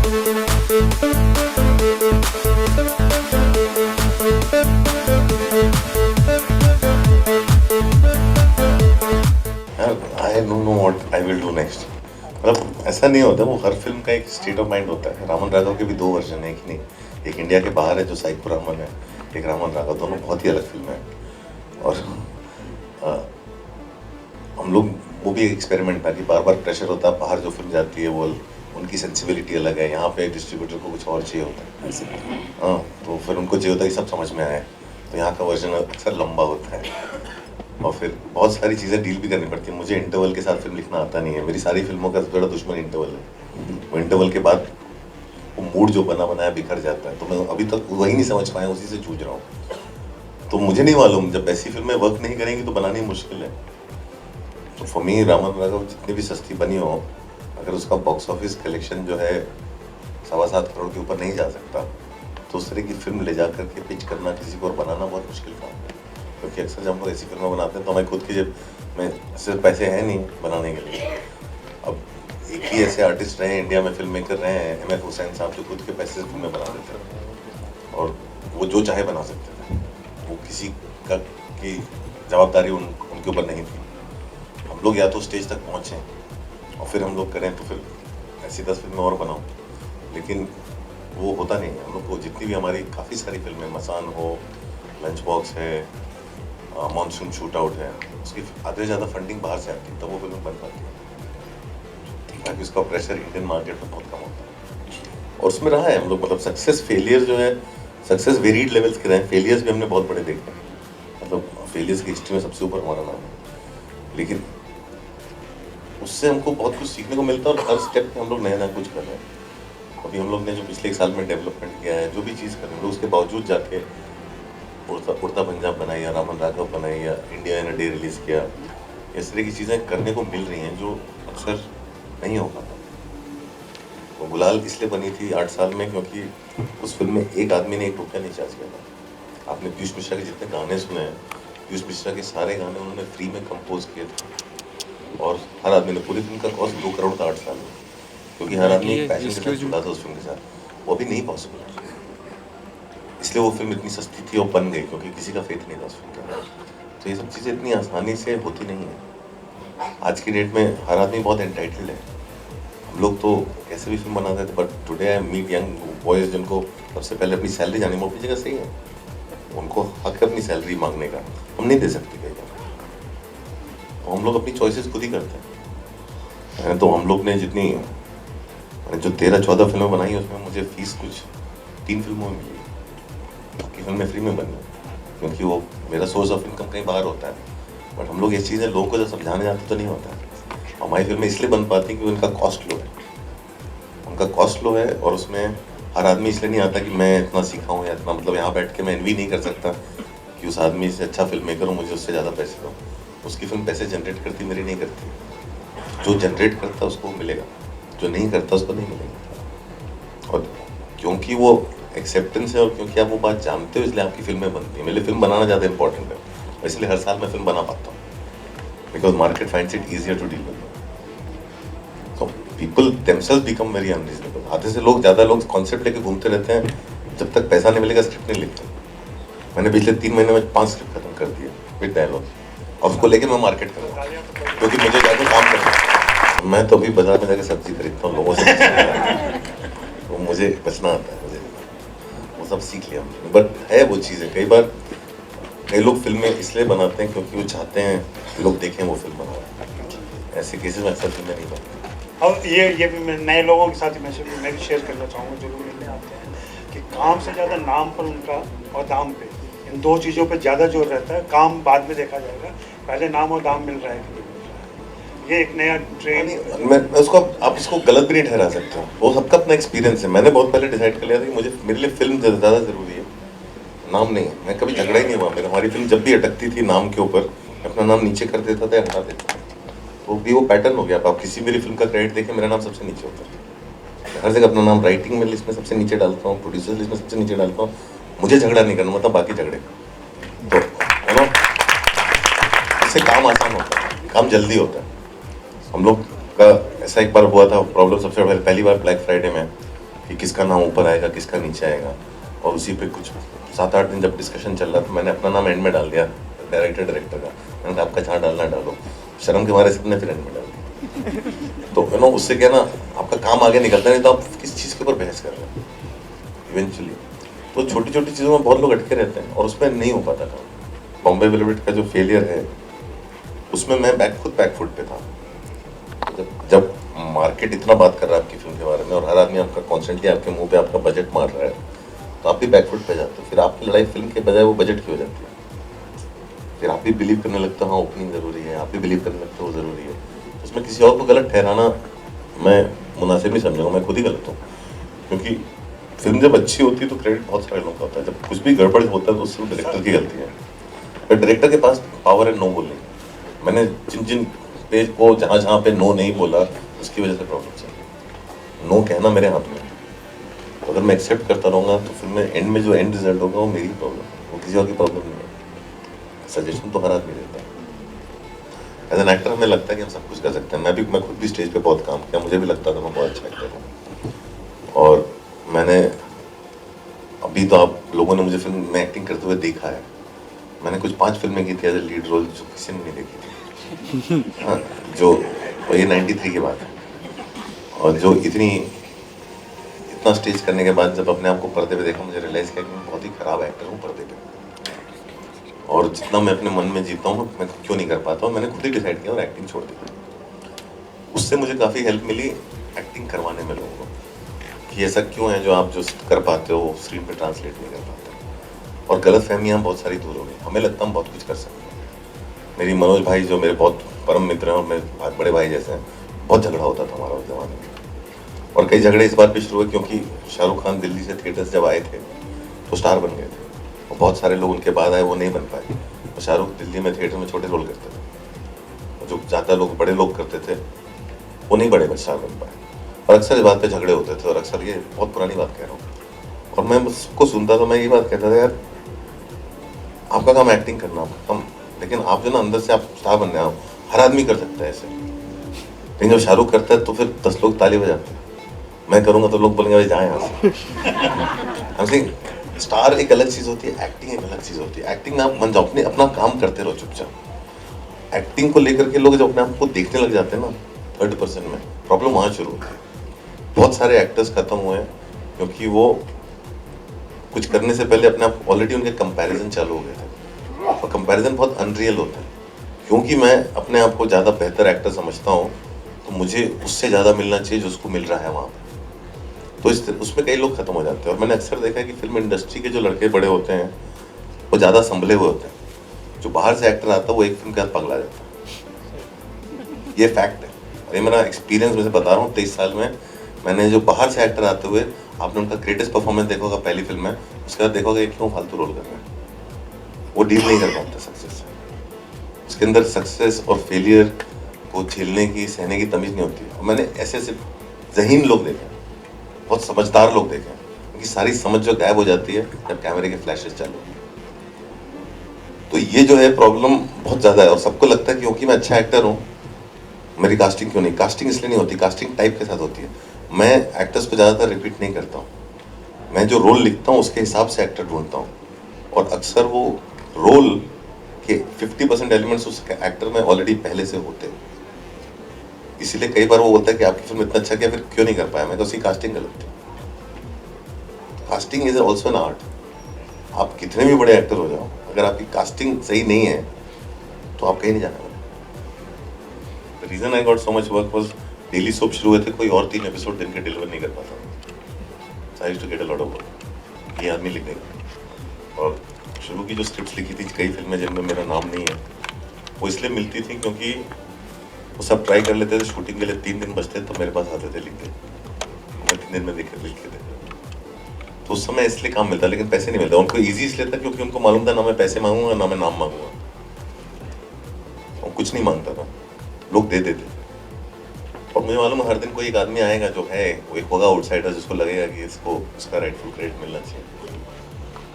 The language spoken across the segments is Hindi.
I don't know what I will do next. मतलब ऐसा नहीं होता, वो हर फिल्म का एक स्टेट ऑफ माइंड होता है। रामन राघव के भी दो वर्जन है कि नहीं, एक इंडिया के बाहर है जो साइको रामन है, एक रामन राघव, दोनों बहुत ही अलग फिल्म है। और हम लोग वो भी एक एक्सपेरिमेंट था कि बार बार प्रेशर होता है, बाहर जो फिल्म जाती है वो उनकी सेंसिबिलिटी अलग है, यहाँ पे डिस्ट्रीब्यूटर को कुछ और चाहिए होता है। हाँ, तो फिर उनको चाहिए होता है कि सब समझ में आए, तो यहाँ का वर्जन अक्सर लंबा होता है और फिर बहुत सारी चीज़ें डील भी करनी पड़ती है। मुझे इंटरवल के साथ फिल्म लिखना आता नहीं है, मेरी सारी फिल्मों का सबसे बड़ा दुश्मन इंटरवल है। वो इंटरवल के बाद वो मूड जो बना बनाया बिखर जाता है, तो मैं अभी तक वही नहीं समझ पाया, उसी से जूझ रहा हूँ। तो मुझे नहीं मालूम, जब ऐसी फिल्में वर्क नहीं करेंगी तो बनानी मुश्किल है। तो फॉर मी रामन राघव जितनी भी सस्ती बनी हो, अगर उसका बॉक्स ऑफिस कलेक्शन जो है 7.25 करोड़ के ऊपर नहीं जा सकता, तो उस तरह की फिल्म ले जा करके पिच करना किसी को और बनाना बहुत मुश्किल काम है। क्योंकि अक्सर जब हम लोग ऐसी फिल्में बनाते हैं तो हमें खुद की जेब में सिर्फ पैसे हैं नहीं बनाने के लिए। अब एक ही ऐसे आर्टिस्ट रहे हैं इंडिया में, फिल्म मेकर रहे हैं, एम.एफ. हुसैन साहब, जो खुद के पैसे से फिल्में बना देते थे और वो जो चाहे बना सकते थे, वो किसी का की जवाबदारी उनके ऊपर नहीं थी। हम लोग या तो स्टेज तक पहुँचें और फिर हम लोग करें, तो फिर ऐसी 10 फिल्में और बनाओ, लेकिन वो होता नहीं है। हम लोग को जितनी भी हमारी काफ़ी सारी फिल्में, मसान हो, लंच बॉक्स है, मानसून शूट आउट है, उसकी आधे से ज़्यादा फंडिंग बाहर से आती है, तब वो फिल्म बन पाती है, ताकि उसका प्रेशर इंडियन मार्केट में बहुत कम होता है। और उसमें रहा है हम लोग, मतलब सक्सेस फेलियर जो है, सक्सेस वेरीड लेवल्स के रहे हैं, फेलियर्स भी हमने बहुत बड़े देखे हैं। मतलब फेलियर्स की हिस्ट्री में सबसे ऊपर हमारा नाम है, लेकिन उससे हमको बहुत कुछ सीखने को मिलता है और हर स्टेप पे हम लोग नया नया कुछ कर रहे हैं। अभी हम लोग ने जो पिछले 1 साल में डेवलपमेंट किया है, जो भी चीज़ कर रहे हैं, उसके बावजूद जाके उड़ता पंजाब बनाई या रामन राघव बनाई या India in a day release किया, इस तरह की चीज़ें करने को मिल रही हैं जो अक्सर नहीं हो पाता। वो गुलाल इसलिए बनी थी 8 साल में क्योंकि उस फिल्म में एक आदमी ने 1 रुपया नहीं चार्ज किया था। आपने पीयूष मिश्रा के जितने गाने सुने हैं, पीयूष मिश्रा के सारे गाने उन्होंने फ्री में कंपोज किए थे और हर आदमी ने, पूरी फिल्म का कॉस्ट 2 करोड़ था 8 साल में, क्योंकि हर आदमी एक पैशन के साथ जुड़ा था उस फिल्म के साथ। वो भी नहीं पॉसिबल है, इसलिए वो फिल्म इतनी सस्ती थी और बन गई, क्योंकि किसी का फेथ नहीं था उस फिल्म का। तो ये सब चीज़ें इतनी आसानी से होती नहीं है। आज की डेट में हर आदमी बहुत एंटाइटल्ड है। हम लोग तो कैसे भी फिल्म बनाते थे, but today I meet young boys जिनको सबसे पहले अपनी सैलरी जानी, वो अपनी जगह सही है, उनको हक है अपनी सैलरी मांगने का, हम नहीं दे सकते कई बार। तो हम लोग अपनी चॉइसेस खुद ही करते हैं। तो हम लोग ने जितनी जो 13-14 फिल्में बनाई है, उसमें मुझे फीस कुछ 3 फिल्मों में मिली, बाकी फिल्में फ्री में बनी, क्योंकि वो मेरा सोर्स ऑफ इनकम कहीं बाहर होता है। बट हम लोग ये चीज़ें लोगों को जब समझाने जाते तो नहीं होता है। हमारी फिल्में इसलिए बन पाती हैं कि उनका कॉस्ट लो है, उनका कॉस्ट लो है, और उसमें हर आदमी इसलिए नहीं आता कि मैं इतना सीखा हूँ या इतना, मतलब यहाँ बैठ के मैं एनवी नहीं कर सकता कि उस आदमी से अच्छा फिल्म मेकर हूँ, मुझे उससे ज़्यादा पैसे दो। उसकी फिल्म पैसे जनरेट करती, मेरी नहीं करती। जो जनरेट करता उसको मिलेगा, जो नहीं करता उसको नहीं मिलेगा। और क्योंकि वो एक्सेप्टेंस है और क्योंकि आप वो बात जानते हो, इसलिए आपकी फिल्में बनती हैं। मेरे लिए फिल्म बनाना ज़्यादा इंपॉर्टेंट है, इसलिए हर साल मैं फिल्म बना पाता हूँ, because market finds it easier to deal with. So people themselves become very unreasonable. आधे से ज़्यादा लोग कॉन्सेप्ट लेके घूमते रहते हैं, जब तक पैसा नहीं मिलेगा स्क्रिप्ट नहीं लिखते। मैंने पिछले 3 महीने में 5 स्क्रिप्ट खत्म कर दिए विद डायलॉग, और उसको लेके मैं मार्केट करूँगा, क्योंकि मुझे जाकर काम करना है। मैं तो अभी बाजार में जाकर सब्जी खरीदता हूँ लोगों से, तो मुझे बचना आता है, मुझे वो सब सीख लिया। बट है वो चीज़ें, कई बार कई लोग फिल्में इसलिए बनाते हैं क्योंकि वो चाहते हैं लोग देखें वो फिल्म बना रहे हैं। ऐसे केसेस में अक्सर फिल्में नहीं बनती। और ये भी मैं नए लोगों के साथ मैं भी शेयर करना चाहूँगा, जो लोग मिलने आते हैं, कि काम से ज़्यादा नाम पर उनका और दाम पे, इन 2 चीज़ों पे ज़्यादा जोर रहता है। काम बाद में देखा जाएगा, पहले नाम और दाम मिल रहा है कि नहीं मिल रहा है। ये एक नया ट्रेंड, मैं उसको, आप इसको गलत भी नहीं ठहरा सकते हो, वो सबका अपना एक्सपीरियंस है। मैंने बहुत पहले डिसाइड कर लिया था कि मुझे, मेरे लिए फिल्म ज़्यादा ज़रूरी है, नाम नहीं है। मैं कभी झगड़ा ही नहीं हुआ मेरा, हमारी फिल्म जब भी अटकती थी नाम के ऊपर, अपना नाम नीचे कर देता था, हटा देता था। तो भी वो पैटर्न हो गया। आप किसी मेरी फिल्म का क्रेडिट देखें, मेरा नाम सबसे नीचे होता है। हर जगह अपना नाम राइटिंग में लिस्ट में सबसे नीचे डालता हूँ, प्रोड्यूसर लिस्ट में सबसे नीचे डालता हूँ। मुझे झगड़ा नहीं करना, मतलब बाकी झगड़े, तो है ना, इससे काम आसान होता है, काम जल्दी होता है। हम लोग का ऐसा एक बार हुआ था प्रॉब्लम, सबसे पहली बार ब्लैक फ्राइडे में कि किसका नाम ऊपर आएगा किसका नीचे आएगा, और उसी पे कुछ 7-8 दिन जब डिस्कशन चल रहा था मैंने अपना नाम एंड में डाल दिया, डायरेक्टर का। मैंने कहा आपका जहाँ डालना डालो, शर्म के मारे सबने फिर एंड में डाल दिया। तो यू नो उससे क्या ना आपका काम आगे निकलता नहीं, तो आप किस चीज़ के ऊपर बहस कर रहे हैं इवेंचुअली। तो छोटी छोटी चीज़ों में बहुत लोग अटके रहते हैं और उसमें नहीं हो पाता काम। बॉम्बे वेलवेट का जो फेलियर है उसमें मैं खुद बैकफुट पे था। जब मार्केट इतना बात कर रहा है आपकी फिल्म के बारे में और हर आदमी आपका कॉन्स्टेंटली आपके मुंह पे आपका बजट मार रहा है, तो आप भी बैकफुट पे जाते हो। फिर आपकी लड़ाई फिल्म के बजाय वो बजट की हो जाती है। फिर आप भी बिलीव करने लगते हो हाँ ओपनिंग ज़रूरी है, आप भी बिलीव करने लगते हो वो ज़रूरी है। उसमें किसी और को गलत ठहराना मैं मुनासिब नहीं समझूंगा, मैं खुद ही गलत हूँ। क्योंकि फिल्म जब अच्छी होती है तो क्रेडिट बहुत सारे लोगों का होता है, जब कुछ भी गड़बड़ होता है तो उससे डायरेक्टर की गलती है। पर डायरेक्टर के पास पावर है नो बोलने की। मैंने जिन पेज को जहाँ पे नो नहीं बोला उसकी वजह से प्रॉब्लम है। नो कहना मेरे हाथ में है। तो अगर मैं एक्सेप्ट करता रहूँगा तो फिर मैं एंड में जो एंड रिजल्ट होगा वो मेरी प्रॉब्लम है, वो किसी और की प्रॉब्लम नहीं है। सजेशन तो हर आदमी देता है। एज एन एक्टर हमें लगता है कि हम सब कुछ कर सकते हैं। मैं खुद भी स्टेज पे बहुत काम किया, मुझे भी लगता था मैं बहुत अच्छा एक्टर हूँ। और मैंने अभी तो आप लोगों ने मुझे फिल्म में एक्टिंग करते हुए देखा है। मैंने कुछ 5 फिल्में की थी एज ए लीड रोल जो किसी ने नहीं देखी थी। हाँ, जो ये 93 की बात है। और जो इतना स्टेज करने के बाद जब अपने आप को पर्दे पे देखा मुझे रियलाइज़ किया कि मैं बहुत ही ख़राब एक्टर हूँ पर्दे पे। और जितना मैं अपने मन में जीता हूँ मैं क्यों नहीं कर पाता हूँ, मैंने खुद ही डिसाइड किया और एक्टिंग छोड़ दी। उससे मुझे काफ़ी हेल्प मिली एक्टिंग करवाने में लोगों को, कि ऐसा क्यों है जो आप जो कर पाते हो स्क्रीन पे ट्रांसलेट नहीं कर पाते। और गलतफहमियां बहुत सारी दूर हो गई। हमें लगता हम बहुत कुछ कर सकते हैं। मेरी मनोज भाई जो मेरे बहुत परम मित्र हैं और मेरे बड़े भाई जैसे हैं, बहुत झगड़ा होता था हमारा उस ज़माने में। और कई झगड़े इस बात पे शुरू हुए क्योंकि शाहरुख खान दिल्ली से थिएटर्स जब आए थे तो स्टार बन गए थे और बहुत सारे लोग उनके बाद आए वो नहीं बन पाए। तो शाहरुख दिल्ली में थिएटर में छोटे रोल करते थे, जो ज़्यादा लोग बड़े लोग करते थे वो नहीं बड़े स्टार बन पाए। और अक्सर इस बात पे झगड़े होते थे और अक्सर ये बहुत पुरानी बात कह रहा हूँ। और मैं उसको सुनता था, मैं ये बात कहता था यार आपका काम एक्टिंग करना, आपका काम, लेकिन आप जो ना अंदर से आप स्टार बनने आओ, हर आदमी कर सकता है ऐसे। लेकिन जब शाहरुख करता है तो फिर 10 लोग ताली बजाते हैं, मैं करूँगा तो लोग बोलेंगे भाई जाए यहाँ से। हम सिंह स्टार एक अलग चीज़ होती है, एक्टिंग एक अलग चीज़ होती है। एक्टिंग में आप मन जाओ अपना काम करते रहो चुपचाप। एक्टिंग को लेकर के लोग जब अपने आप को देखने लग जाते हैं ना 30% में, प्रॉब्लम वहाँ शुरू होती है। बहुत सारे एक्टर्स खत्म हुए हैं क्योंकि वो कुछ करने से पहले अपने आप ऑलरेडी उनके कंपैरिजन चालू हो गए थे। और कंपैरिजन बहुत अनरियल होता है। क्योंकि मैं अपने आप को ज़्यादा बेहतर एक्टर समझता हूँ तो मुझे उससे ज़्यादा मिलना चाहिए जो उसको मिल रहा है वहाँ पर। तो उसमें कई लोग खत्म हो जाते हैं। और मैंने अक्सर देखा है कि फिल्म इंडस्ट्री के जो लड़के बड़े होते हैं वो ज़्यादा संभले हुए होते हैं। जो बाहर से एक्टर आता है वो एक फिल्म के बाद पगला जाता है। ये फैक्ट है और ये मेरा एक्सपीरियंस में से बता रहा हूँ। 23 साल में मैंने जो बाहर से एक्टर आते हुए आपने उनका ग्रेटेस्ट परफॉर्मेंस देखा होगा पहली फिल्म में, उसके बाद देखोगे ये क्यों फालतू रोल कर रहे हैं, वो डील नहीं कर पाते सक्सेस से। उसके अंदर सक्सेस और फेलियर को झेलने की सहने की तमीज़ नहीं होती। और मैंने ऐसे ऐसे ज़हीन लोग देखे, बहुत समझदार लोग देखे, उनकी सारी समझ जो गायब हो जाती है जब कैमरे के फ्लैशेस चालू होते हैं। तो ये जो है प्रॉब्लम बहुत ज़्यादा है। और सबको लगता है क्योंकि मैं अच्छा एक्टर हूँ मेरी कास्टिंग क्यों नहीं। कास्टिंग इसलिए नहीं होती, कास्टिंग टाइप के साथ होती है। मैं एक्टर्स को ज़्यादातर रिपीट नहीं करता हूँ। मैं जो रोल लिखता हूँ उसके हिसाब से एक्टर ढूंढता हूँ और अक्सर वो रोल के 50% एलिमेंट्स उस एक्टर में ऑलरेडी पहले से होते हैं। इसीलिए कई बार वो बोलता है कि आपकी फिल्म इतना अच्छा किया फिर क्यों नहीं कर पाया। मैं तो उसकी कास्टिंग गलत थी। Casting is also an art. आप कितने भी बड़े एक्टर हो जाओ, अगर आपकी कास्टिंग सही नहीं है तो आप कहीं नहीं जाने वाले। The reason I got so much work was daily soap शुरू हुए थे, कोई और 3 एपिसोड दिन के डिलीवर नहीं कर पाता। I used to get a lot of work. ये आदमी लिख देगा। और शुरू की जो स्क्रिप्ट्स लिखी थी कई फिल्में जिनमें मेरा नाम नहीं है, वो इसलिए मिलती थी क्योंकि वो सब ट्राई कर लेते थे। शूटिंग के लिए 3 दिन बचते तो मेरे पास आते थे लिख के, मैं 3 दिन में लिख के थे। तो उस समय इसलिए काम मिलता, लेकिन पैसे नहीं मिलता। उनको ईजी इसलिए था क्योंकि उनको मालूम था ना मैं पैसे मांगूंगा ना मैं नाम मांगूंगा। और कुछ नहीं मांगता था, लोग दे देते। और मुझे मालूम है हर दिन कोई एक आदमी आएगा जो है वो एक होगा आउटसाइडर जिसको लगेगा कि इसको उसका राइटफुल क्रेडिट मिलना चाहिए।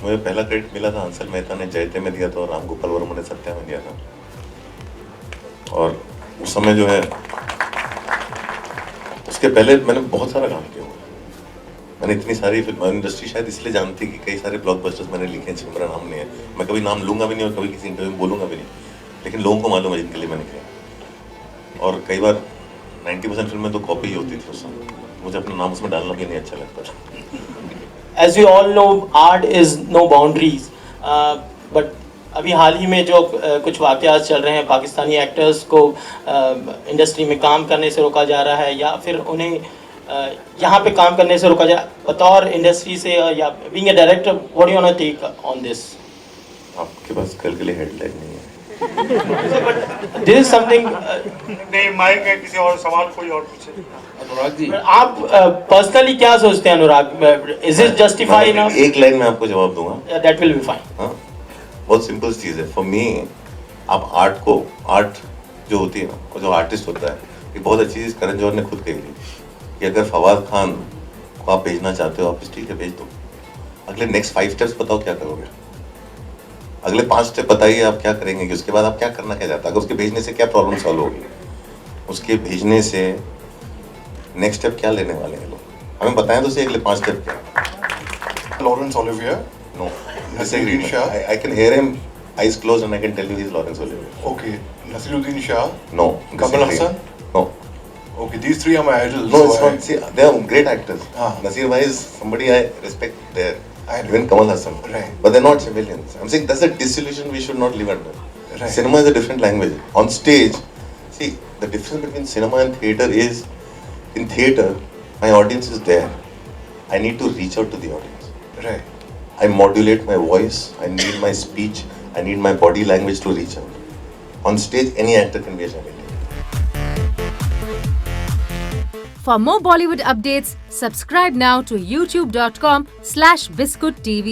मुझे पहला क्रेडिट मिला था हंसल मेहता ने जयते में दिया था और राम गोपाल वर्मा ने सत्या में दिया था। और उस समय जो है उसके पहले मैंने बहुत सारा काम किया हुआ। मैंने इतनी सारी फिल्म इंडस्ट्री शायद इसलिए जानती कि कई सारे ब्लॉकबस्टर्स मैंने लिखे हैं जिनका मेरा नाम नहीं है, मैं कभी नाम लूंगा भी नहीं और कभी किसी इंटरव्यू में बोलूंगा भी नहीं, लेकिन लोगों को मालूम है जिनके लिए मैंने किया। और कई बार 90% फिल्में तो कॉपी ही होती थी उस समय, मुझे अपना नाम उसमें डालना भी नहीं अच्छा लगता। As we all know, art is no boundaries. But अभी हाल ही में जो कुछ वाक़यात चल रहे हैं, पाकिस्तानी एक्टर्स को इंडस्ट्री में काम करने से रोका जा रहा है या फिर उन्हें यहाँ पे काम करने से रोका जा, बतौर इंडस्ट्री से या being a director, what you want to take on this? आपके पास कल के लिए हेडलाइन नहीं है। दिस इज समथिंग नहीं, माइक है, किसी और सवाल कोई और पूछे। अनुराग जी, आप पर्सनली क्या सोचते हैं Anurag? Is it justify enough? एक लाइन में आपको जवाब दूंगा, दैट विल बी फाइन। हाँ, बहुत सिंपल चीज़ है। फॉर मी, आप आर्ट जो होती है ना, और जो आर्टिस्ट होता है, ये बहुत अच्छी चीज़ करण जौहर ने खुद कही थी कि अगर फवाद खान को आप भेजना चाहते हो वापस, ठीक है भेज दो, अगले नेक्स्ट 5 स्टेप्स बताओ क्या करोगे, अगले 5 स्टेप बताइए आप क्या करेंगे, कि उसके बाद आप क्या करना क्या चाहता है, अगर उसके भेजने से क्या प्रॉब्लम सॉल्व होगी, उसके भेजने से नेक्स्ट स्टेप क्या लेने वाले हैं लोग, हमें बताएं तो सही अगले 5 स्टेप क्या। Laurence Olivier. No, Nasiruddin Shah. I can hear him eyes closed and I can tell you he's Laurence Olivier. Okay. Nasiruddin Shah. No. Kamal disagree. Hassan. No. Okay, these three are my idols. No, so it's not. See, they are great actors. Ah. Nasir Bhai is somebody I respect there. I know. Even Kamal Hassan. Right. But they're not civilians. I'm saying that's a disillusion we should not live under. Right. Cinema is a different language. On stage, see, the difference between cinema and theatre is, in theatre, my audience is there. I need to reach out to the audience. Right. I modulate my voice, I need my speech, I need my body language to reach out. On stage, any actor can be a chameleon. For more Bollywood updates, subscribe now to youtube.com/biscuittv.